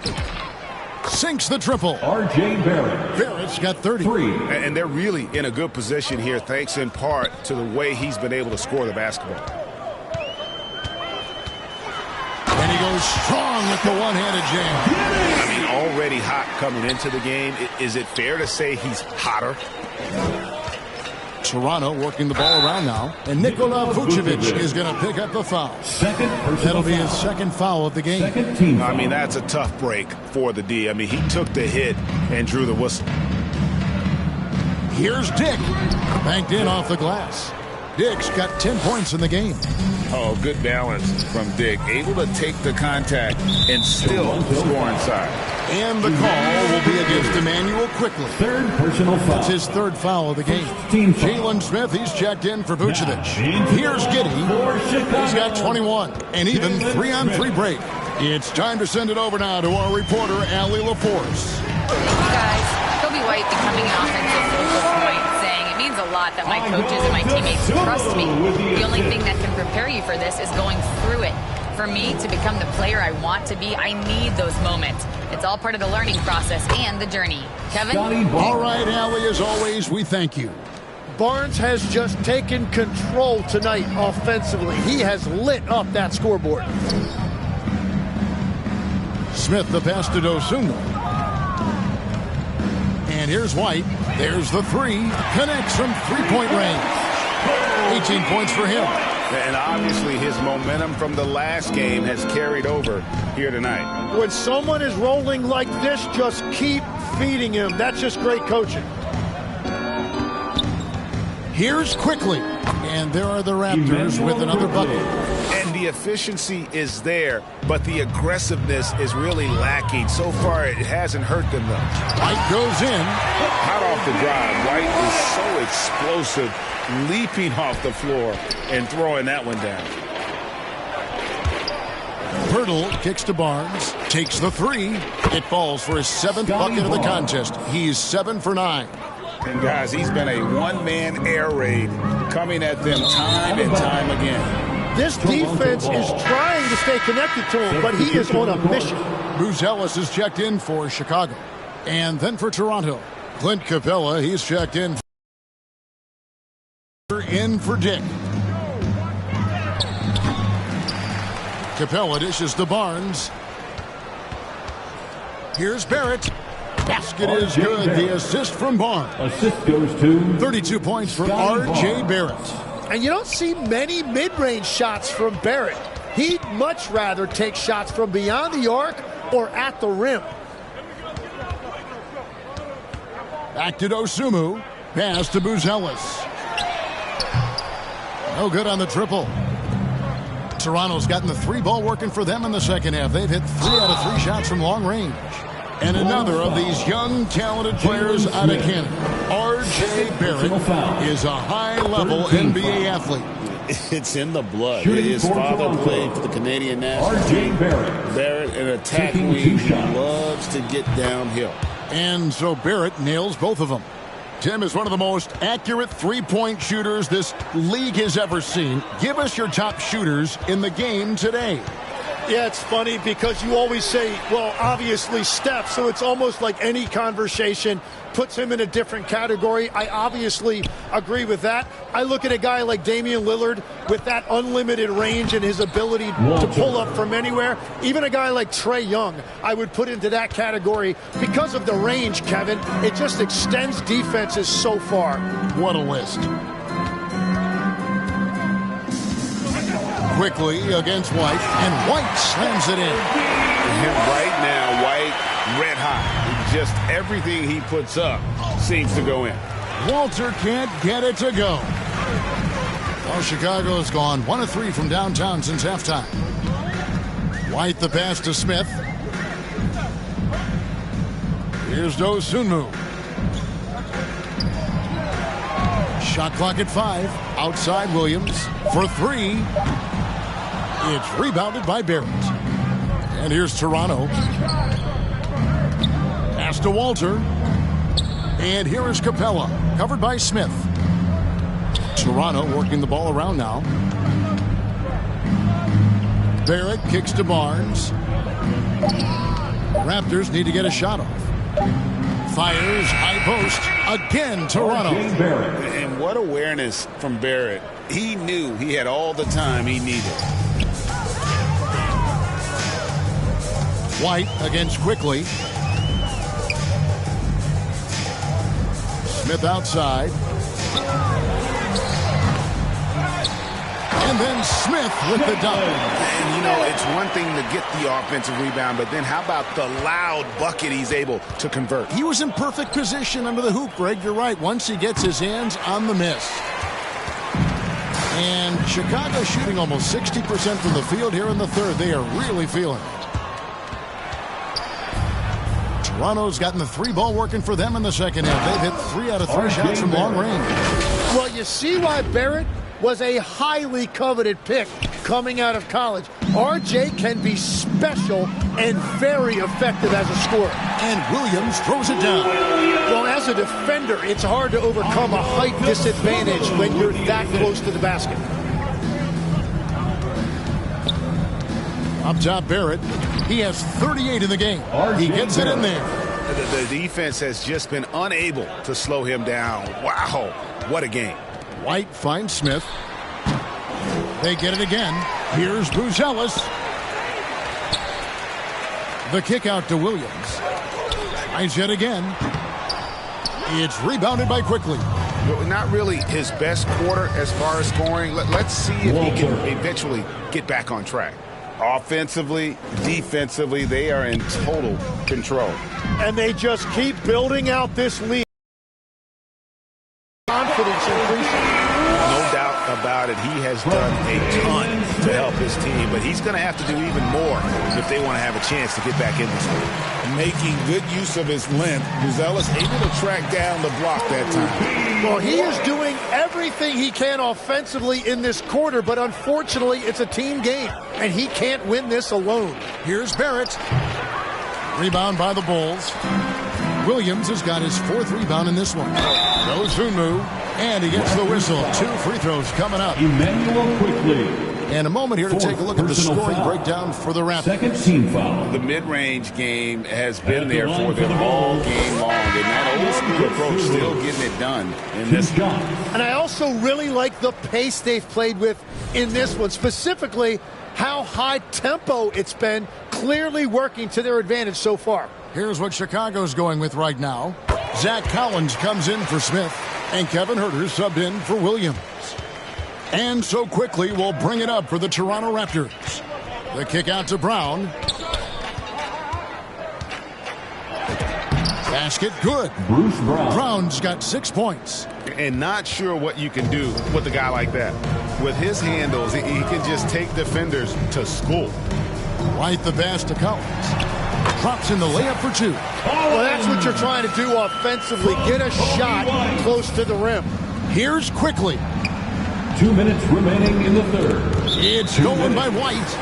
Sinks the triple. R.J. Barrett. Barrett's got 30. And they're really in a good position here, thanks in part to the way he's been able to score the basketball. And he goes strong with the one-handed jam. I mean, already hot coming into the game. Is it fair to say he's hotter? Toronto working the ball around now. And Nikola Vucevic is going to pick up the foul. That'll be his second foul of the game. I mean, that's a tough break for the D. I mean, he took the hit and drew the whistle. Here's Dick. Banked in off the glass. Dick's got 10 points in the game. Oh, good balance from Dick. Able to take the contact and still score inside. And the call will be against Emmanuel quickly. Third personal foul. That's his third foul of the game. Jalen Smith, he's checked in for Vucevic. Here's Giddey. He's got 21. And even 3-on-3 break. It's time to send it over now to our reporter, Allie LaForce. Guys, Kobe White becoming an offensive focal point, saying it means a lot that my coaches and my teammates trust me. The only thing that can prepare you for this is going through it. For me to become the player I want to be, I need those moments. It's all part of the learning process and the journey. Kevin? All right, Allie, as always, we thank you. Barnes has just taken control tonight offensively. He has lit up that scoreboard. Smith, the pass to Dosunmu. And here's White. There's the three. Connects from three-point range. 18 points for him. And obviously his momentum from the last game has carried over here tonight. When someone is rolling like this, just keep feeding him. That's just great coaching. Here's Quickly. And there are the Raptors with another bucket. And the efficiency is there, but the aggressiveness is really lacking. So far, it hasn't hurt them, though. White goes in. Hot off the drive. White is so explosive, leaping off the floor and throwing that one down. Pirtle kicks to Barnes. Takes the three. It falls for his 7th bucket of the contest. He's 7 for 9. And guys, he's been a one-man air raid coming at them time and time again. This defense is trying to stay connected to him, but he is on a mission. Buzelis is checked in for Chicago. And then for Toronto, Clint Capella, he's checked in for Dick. Capella dishes to Barnes. Here's Barrett. Basket is good. The assist from Barnes. Assist goes to 32 points for R.J. Barrett. And you don't see many mid-range shots from Barrett. He'd much rather take shots from beyond the arc or at the rim. Back to Dosunmu. Pass to Buzelis. No good on the triple. Toronto's gotten the three ball working for them in the second half. They've hit 3 out of 3 shots from long range. And another of these young, talented players out of Canada. R.J. Barrett is a high-level NBA athlete. It's in the blood. His father played for the Canadian National Team. Barrett, an attack wing, he loves to get downhill. And so Barrett nails both of them. Tim is one of the most accurate three-point shooters this league has ever seen. Give us your top shooters in the game today. Yeah, it's funny because you always say, well, obviously Steph, so it's almost like any conversation puts him in a different category. I obviously agree with that. I look at a guy like Damian Lillard with that unlimited range and his ability to pull up from anywhere. Even a guy like Trae Young, I would put into that category because of the range, Kevin. It just extends defenses so far. What a list. Quickly against White, and White slams it in. And right now, White red hot. Just everything he puts up seems to go in. Walter can't get it to go. Well, Chicago's gone 1 of 3 from downtown since halftime. White the pass to Smith. Here's Dosunmu. Shot clock at 5. Outside Williams for 3. It's rebounded by Barrett. And here's Toronto. Pass to Walter. And here is Capella, covered by Smith. Toronto working the ball around now. Barrett kicks to Barnes. Raptors need to get a shot off. Fires, high post, again Toronto. And what awareness from Barrett. He knew he had all the time he needed. White against Quickly. Smith outside. And then Smith with the double. And, you know, it's one thing to get the offensive rebound, but then how about the loud bucket he's able to convert? He was in perfect position under the hoop, Greg. You're right. Once he gets his hands on the miss. And Chicago shooting almost 60% from the field here in the third. They are really feeling it. Toronto's gotten the three ball working for them in the second half. They've hit 3 out of 3 shots from long range. Well, you see why Barrett was a highly coveted pick coming out of college. RJ can be special and very effective as a scorer. And Williams throws it down. Well, as a defender, it's hard to overcome a height disadvantage when you're that close to the basket. Up top, Barrett. He has 38 in the game. He gets it in there. The defense has just been unable to slow him down. Wow, what a game. White finds Smith. They get it again. Here's Buzelis. The kick out to Williams. Tries yet again. It's rebounded by Quickly. Not really his best quarter as far as scoring. Let's see if he can eventually get back on track. Offensively, defensively, they are in total control. And they just keep building out this lead. Confidence increasing. No doubt about it. He has done a ton to help his team, but he's going to have to do even more if they want to have a chance to get back in this game. Making good use of his length, Buzelis able to track down the block that time. Well, he is doing everything he can offensively in this quarter, but unfortunately, it's a team game, and he can't win this alone. Here's Barrett. Rebound by the Bulls. Williams has got his 4th rebound in this one. Goes Funmu, and he gets the whistle. 2 free throws coming up. Emmanuel Quickly. And a moment here to take a look at the scoring breakdown for the Raptors. Second team foul. The mid-range game has been there for them all game long, and that old school approach still getting it done in this one. And I also really like the pace they've played with in this one, specifically how high tempo it's been, clearly working to their advantage so far. Here's what Chicago's going with right now. Zach Collins comes in for Smith, and Kevin Huerter subbed in for Williams. And so Quickly will bring it up for the Toronto Raptors. The kick out to Brown. Basket good. Bruce Brown. Brown's got 6 points. And not sure what you can do with a guy like that. With his handles, he can just take defenders to school. Right the pass to Collins. Drops in the layup for 2. Well, that's what you're trying to do offensively. Get a shot close to the rim. Here's Quickly. 2 minutes remaining in the third. It's stolen by White.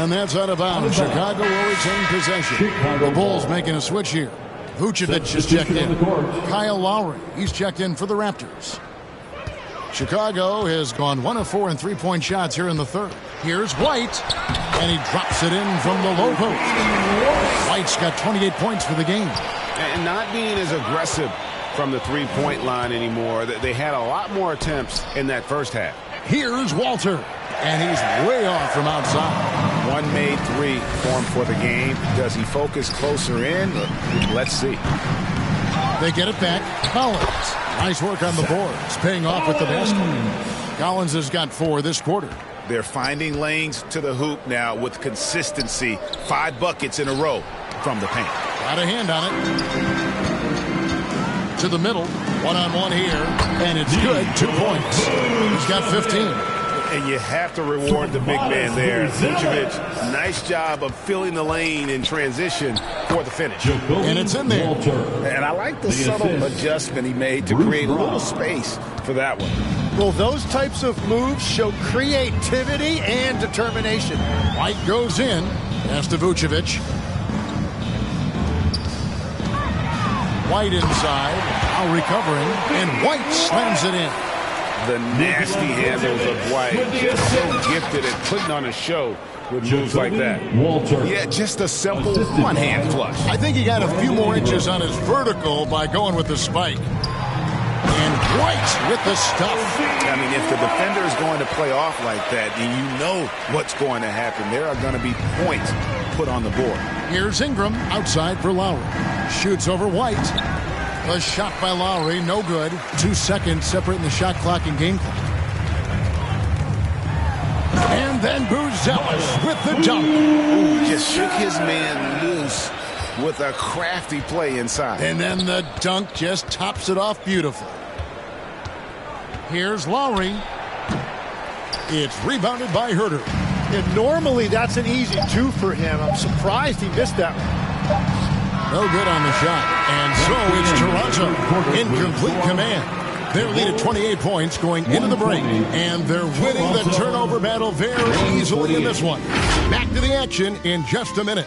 And that's out of bounds. Chicago will retain possession. The Bulls making a switch here. Vucevic is checked in. Kyle Lowry, he's checked in for the Raptors. Chicago has gone 1 of 4 in three-point shots here in the third. Here's White, and he drops it in from the low post. White's got 28 points for the game. And not being as aggressive from the three-point line anymore. They had a lot more attempts in that first half. Here's Walter, and he's way off from outside. One made 3 for him for the game. Does he focus closer in? Let's see. They get it back. Collins. Nice work on the boards, paying off with the basket. Collins has got 4 this quarter. They're finding lanes to the hoop now with consistency. 5 buckets in a row from the paint. Got a hand on it. To the middle. One-on-one here. And it's good. 2 points. He's got 15. And you have to reward the big man there. Vucevic, nice job of filling the lane in transition for the finish. And it's in there. And I like the subtle adjustment he made to create a little space for that one. Well, those types of moves show creativity and determination. White goes in. Pass to Vucevic. White inside. Now recovering. And White slams it in. The nasty handles of White. Just so gifted at putting on a show with moves like that. Yeah, just a simple one-hand flush. I think he got a few more inches on his vertical by going with the spike. And White with the stuff. I mean, if the defender is going to play off like that, and you know what's going to happen, there are going to be points put on the board. Here's Ingram outside for Lowry. Shoots over White. A shot by Lowry, no good. 2 seconds separating the shot clock and game clock. And then Buzelis with the dunk. Ooh, just shook his man loose with a crafty play inside. And then the dunk just tops it off beautiful. Here's Lowry. It's rebounded by Herter. And normally that's an easy 2 for him. I'm surprised he missed that one. No good on the shot. And so it's Toronto in complete command. Their lead at 28 points going into the break. And they're winning the turnover battle very easily in this one. Back to the action in just a minute.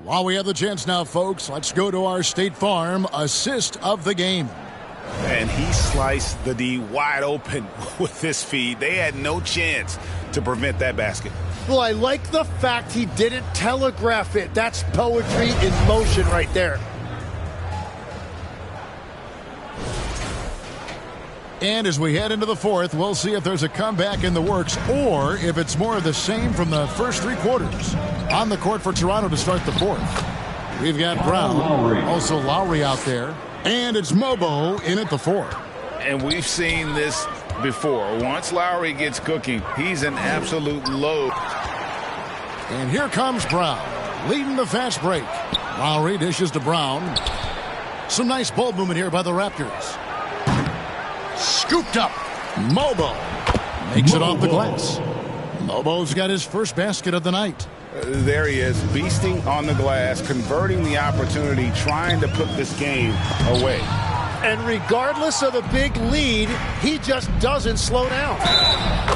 While we have the chance now, folks, let's go to our State Farm assist of the game. And he sliced the D wide open with his feed. They had no chance to prevent that basket. Well, I like the fact he didn't telegraph it. That's poetry in motion right there. And as we head into the fourth, we'll see if there's a comeback in the works or if it's more of the same from the first 3 quarters. On the court for Toronto to start the fourth. We've got Brown, also Lowry out there, and it's Mobo in at the 4. And we've seen this before. Once Lowry gets cooking, he's an absolute load. And here comes Brown, leading the fast break. Lowry dishes to Brown. Some nice ball movement here by the Raptors. Scooped up. Mobo makes it off the glass. Mobo's got his first basket of the night. There he is, beasting on the glass, converting the opportunity, trying to put this game away. And regardless of the big lead, he just doesn't slow down.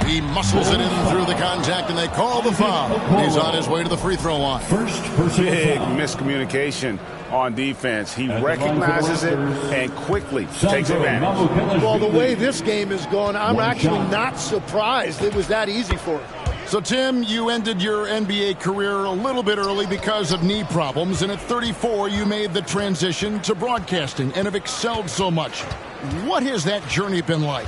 He muscles it in through the contact, and they call the foul. He's on his way to the free throw line. Big miscommunication on defense. He recognizes it and quickly takes advantage. Well, the way this game is going, I'm actually not surprised it was that easy for him. So, Tim, you ended your NBA career a little bit early because of knee problems, and at 34, you made the transition to broadcasting and have excelled so much. What has that journey been like?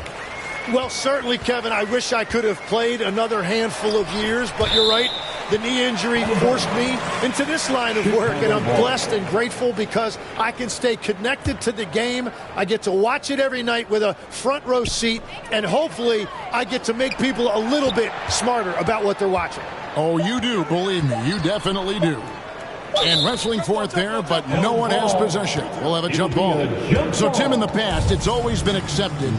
Well, certainly, Kevin, I wish I could have played another handful of years, but you're right. The knee injury forced me into this line of work, and I'm blessed and grateful because I can stay connected to the game. I get to watch it every night with a front row seat, and hopefully I get to make people a little bit smarter about what they're watching. Oh, you do, believe me. You definitely do. And wrestling for it there, but no one has possession. We'll have a jump ball. So, Tim, in the past, it's always been accepted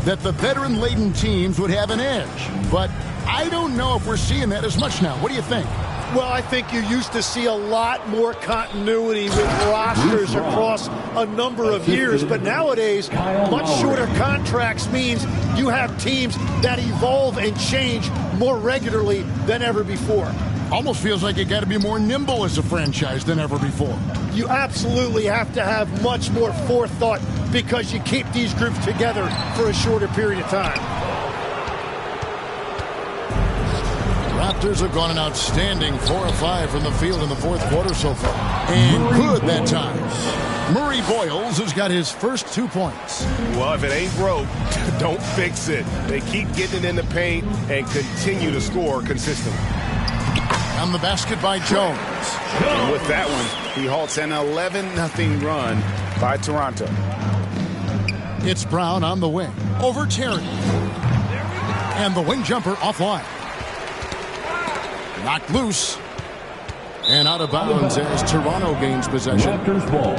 that the veteran-laden teams would have an edge. But I don't know if we're seeing that as much now. What do you think? Well, I think you used to see a lot more continuity with rosters across a number of years. But nowadays, much shorter contracts means you have teams that evolve and change more regularly than ever before. Almost feels like you got to be more nimble as a franchise than ever before. You absolutely have to have much more forethought because you keep these groups together for a shorter period of time. Raptors have gone an outstanding 4 of 5 from the field in the fourth quarter so far. And good that time. Murray Boyles has got his first 2 points. Well, if it ain't broke, don't fix it. They keep getting it in the paint and continue to score consistently. On the basket by Jones. And with that one, he halts an 11-0 run by Toronto. It's Brown on the wing. Over Terry. And the wing jumper offline. Knocked loose. And out of bounds as Toronto gains possession. Raptors ball.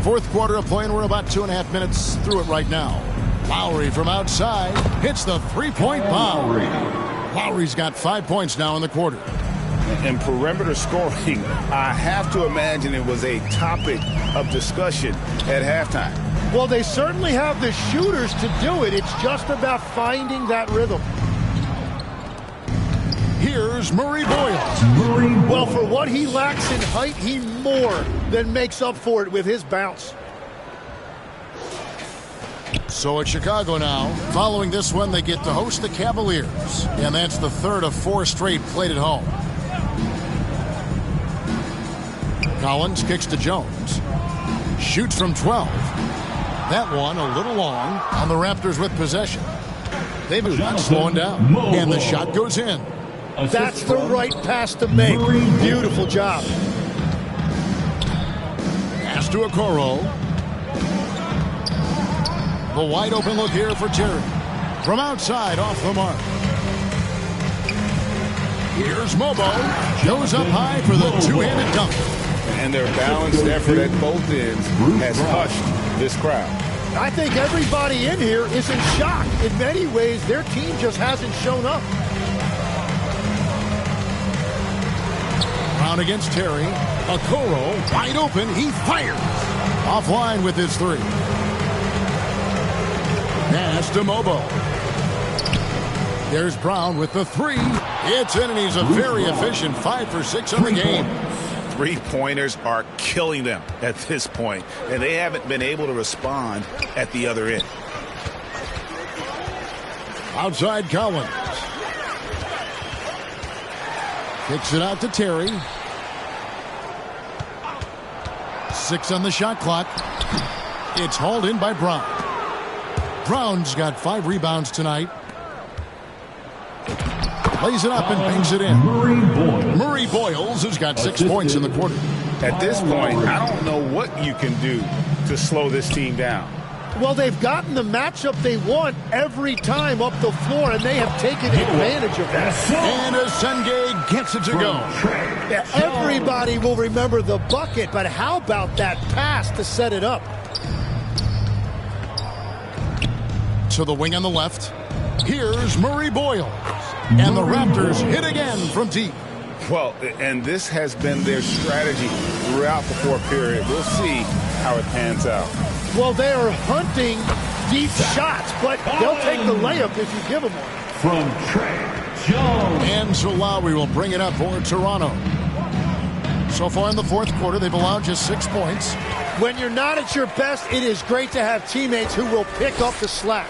Fourth quarter of play, and we're about 2.5 minutes through it right now. Lowry from outside hits the three-point bomb. Lowry's got 5 points now in the quarter. And perimeter scoring, I have to imagine it was a topic of discussion at halftime. Well, they certainly have the shooters to do it. It's just about finding that rhythm. Here's Murray Boyles. Well, for what he lacks in height, he more than makes up for it with his bounce. So it's Chicago now. Following this one, they get to host the Cavaliers. And that's the third of 4 straight played at home. Collins kicks to Jones. Shoots from 12. That one a little long on the Raptors with possession. They've been slowing down. And the shot goes in. That's the right pass to make. Beautiful job. Pass to Okoro. The wide open look here for Terry. From outside, off the mark. Here's Mobo. Goes up high for the two-handed dunk. And their balanced effort at both ends has hushed this crowd. I think everybody in here is in shock. In many ways, their team just hasn't shown up. Brown against Terry. Okoro wide open. He fires. Offline with his three. Pass to Mobo. There's Brown with the three. It's in, and he's a very efficient 5 for 6 on the game. Three-pointers are killing them at this point, and they haven't been able to respond at the other end. Outside Collins. Kicks it out to Terry. 6 on the shot clock. It's hauled in by Brown. Brown's got 5 rebounds tonight. Lays it up and bangs it in. Murray Boyles has got 6 points in the quarter. At this point, I don't know what you can do to slow this team down. Well, they've gotten the matchup they want every time up the floor, and they have taken advantage of that. And Asenge gets it to go. Yeah, everybody will remember the bucket, but how about that pass to set it up? To the wing on the left. Here's Murray Boyles. And the Raptors hit again from deep. Well, and this has been their strategy throughout the fourth period. We'll see how it pans out. Well, they are hunting deep shots, but they'll take the layup if you give them one. From Trey Jones. And so Lowry will bring it up for Toronto. So far in the fourth quarter, they've allowed just 6 points. When you're not at your best, it is great to have teammates who will pick up the slack.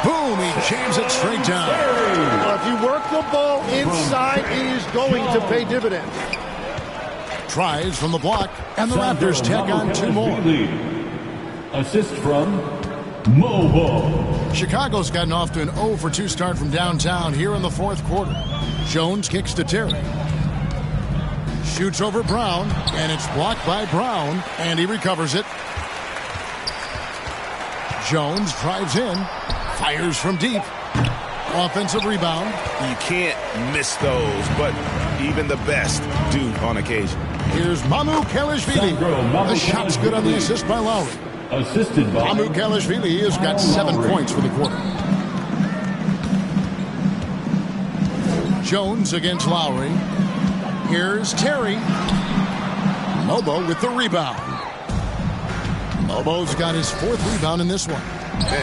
Boom, he jams it straight down. Well, if you work the ball inside, it is going to pay dividends. Tries from the block, and the Raptors tack on 2 more. Assist from Mobo. Chicago's gotten off to an 0 for 2 start from downtown here in the fourth quarter. Jones kicks to Terry. Shoots over Brown, and it's blocked by Brown, and he recovers it. Jones drives in, fires from deep. Offensive rebound. You can't miss those, but even the best do on occasion. Here's Mamu Kelishvili. The shot's good on the assist by Lowry. Assisted by Mamu Kelishvili has got 7 points for the quarter. Jones against Lowry. Here's Terry. Mobo with the rebound. Mobo's got his 4th rebound in this one.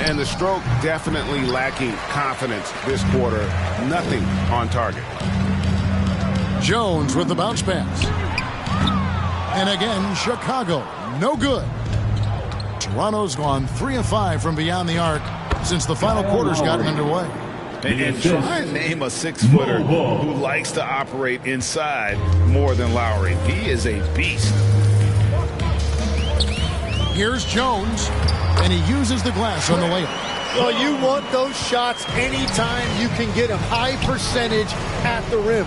And the stroke definitely lacking confidence this quarter. Nothing on target. Jones with the bounce pass. And again, Chicago, no good. Toronto's gone 3 of 5 from beyond the arc since the final quarter's gotten underway. And try and name a 6-footer who likes to operate inside more than Lowry. He is a beast. Here's Jones, and he uses the glass on the layup. Well, you want those shots anytime you can get a high percentage at the rim.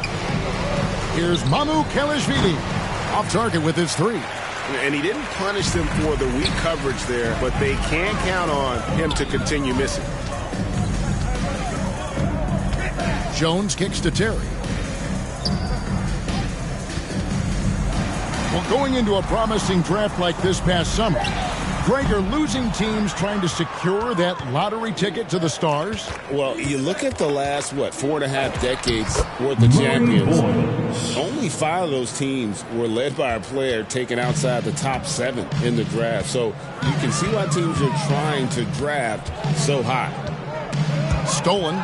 Here's Mamu Kelishvili, off target with his 3. And he didn't punish them for the weak coverage there, but they can count on him to continue missing. Jones kicks to Terry. Well, going into a promising draft like this past summer, Greg, are losing teams trying to secure that lottery ticket to the stars? Well, you look at the last, 4.5 decades worth of champions. Only 5 of those teams were led by a player taken outside the top 7 in the draft. So you can see why teams are trying to draft so high. Stolen.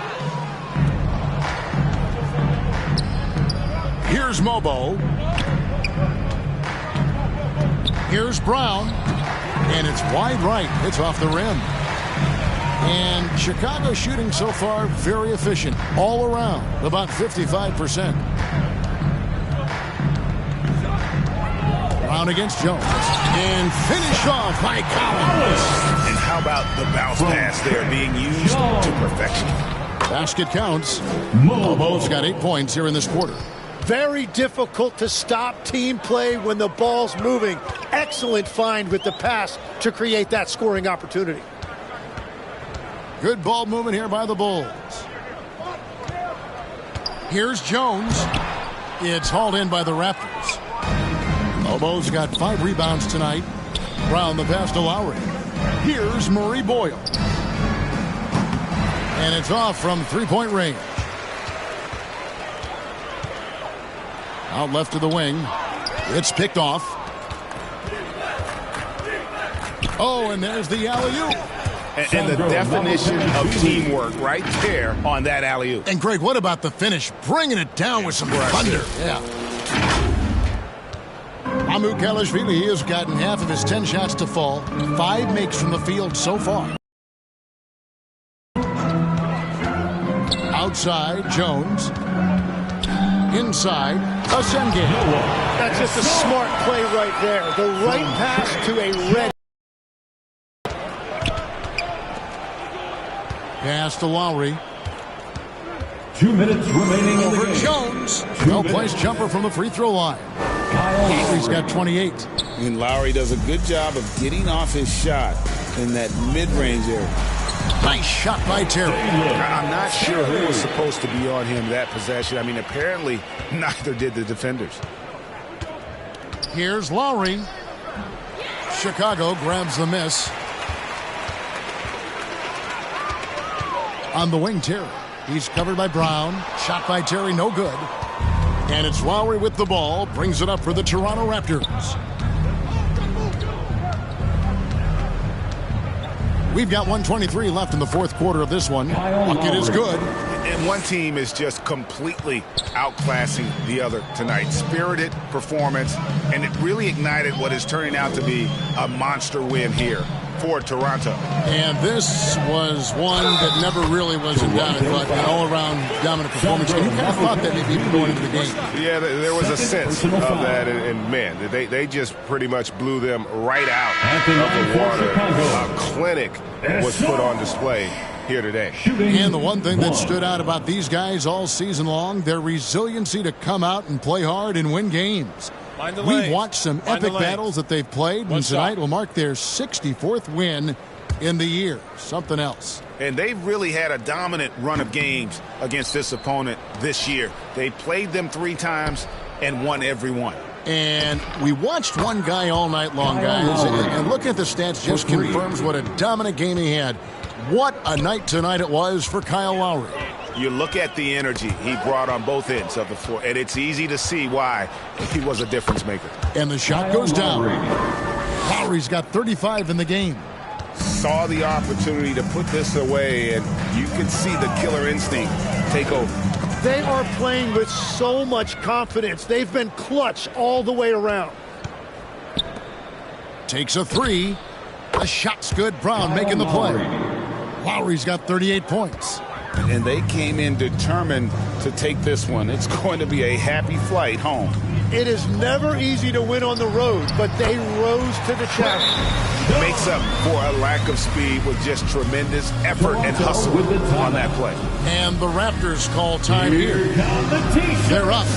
Here's Mobo. Here's Brown. And it's wide right. It's off the rim. And Chicago shooting so far very efficient all around, about 55%. Brown against Jones. And finish off by Collins. And how How about the bounce pass there being used to perfection? Basket counts. Mobo's got 8 points here in this quarter. Very difficult to stop team play when the ball's moving. Excellent find with the pass to create that scoring opportunity. Good ball movement here by the Bulls. Here's Jones. It's hauled in by the Raptors. Mobo's got 5 rebounds tonight. Brown the pass to Lowry. Here's Murray Boyle. And it's off from three-point range. Out left to the wing. It's picked off. Oh, and there's the alley-oop. And the definition of teamwork right there on that alley-oop. And Greg, what about the finish? Bringing it down with some thunder. Yeah. Amukelashvili has gotten half of his 10 shots to fall. 5 makes from the field so far. Outside, Jones. Inside, Asenge. That's just a smart play right there. The right pass to a red. Pass to Lowry. 2 minutes remaining in the Over game. Jones. Well-placed jumper from the free throw line. Lowry's got 28. And Lowry does a good job of getting off his shot in that mid-range area. Nice shot by Terry. I'm not sure who was supposed to be on him that possession. I mean, apparently neither did the defenders. Here's Lowry. Chicago grabs the miss. On the wing, Terry. He's covered by Brown. Shot by Terry, no good. And it's Lowry with the ball. Brings it up for the Toronto Raptors. We've got 1:23 left in the fourth quarter of this one. Bucket is good. And one team is just completely outclassing the other tonight. Spirited performance, and it really ignited what is turning out to be a monster win here for Toronto. And this was one that never really was in doubt, but an all-around dominant performance. And you kind of thought that maybe even going into the game. Yeah, there was a sense of that, and man, they just pretty much blew them right out of the water. A clinic was put on display here today. And the one thing that stood out about these guys all season long, their resiliency to come out and play hard and win games. We've watched some epic battles that they've played, and tonight will mark their 64th win in the year. Something else. And they've really had a dominant run of games against this opponent this year. They played them 3 times and won every one. And we watched one guy all night long, guys, and looking at the stats just confirms what a dominant game he had. What a night tonight it was for Kyle Lowry. You look at the energy he brought on both ends of the floor, and it's easy to see why he was a difference maker. And the shot goes down. Lowry's got 35 in the game. Saw the opportunity to put this away, and you can see the killer instinct take over. They are playing with so much confidence. They've been clutch all the way around. Takes a 3. The shot's good. Brown making the play. Lowry's got 38 points. And they came in determined to take this one. It's going to be a happy flight home. It is never easy to win on the road, but they rose to the challenge. Makes up for a lack of speed with just tremendous effort and hustle on that play. And the Raptors call time here. They're up.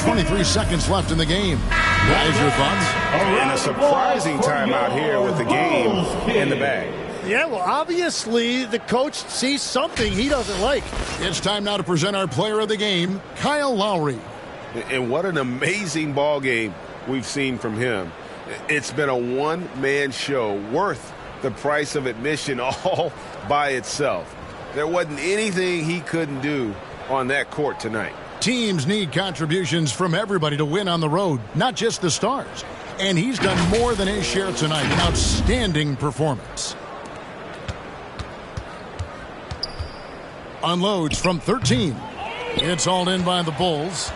23 seconds left in the game. Guys, your thoughts? And a surprising timeout here with the game in the bag. Yeah, well, obviously the coach sees something he doesn't like. It's time now to present our player of the game, Kyle Lowry. And what an amazing ball game we've seen from him. It's been a one-man show worth the price of admission all by itself. There wasn't anything he couldn't do on that court tonight. Teams need contributions from everybody to win on the road, not just the stars. And he's done more than his share tonight. An outstanding performance. Unloads from 13. It's hauled in by the Bulls.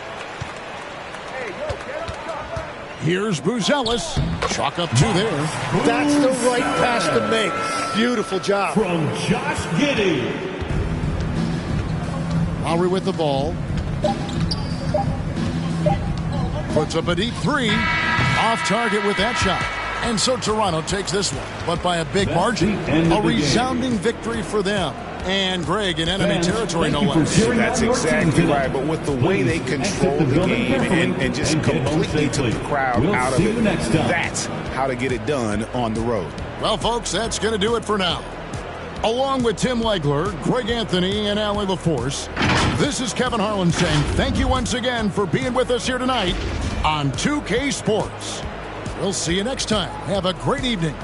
Here's Buzelis. Chalk up 2 there. That's the right pass to make. Beautiful job. From Josh Giddey. Lowry with the ball. Puts up a deep 3. Off target with that shot. And so Toronto takes this one, but by a big margin. A resounding victory for them. And Greg in enemy territory, no less. That's exactly right. But with the way they control the game and just completely took the crowd out of it, that's how to get it done on the road. Well, folks, that's going to do it for now. Along with Tim Legler, Greg Anthony, and Allie LaForce, this is Kevin Harlan saying thank you once again for being with us here tonight on 2K Sports. We'll see you next time. Have a great evening.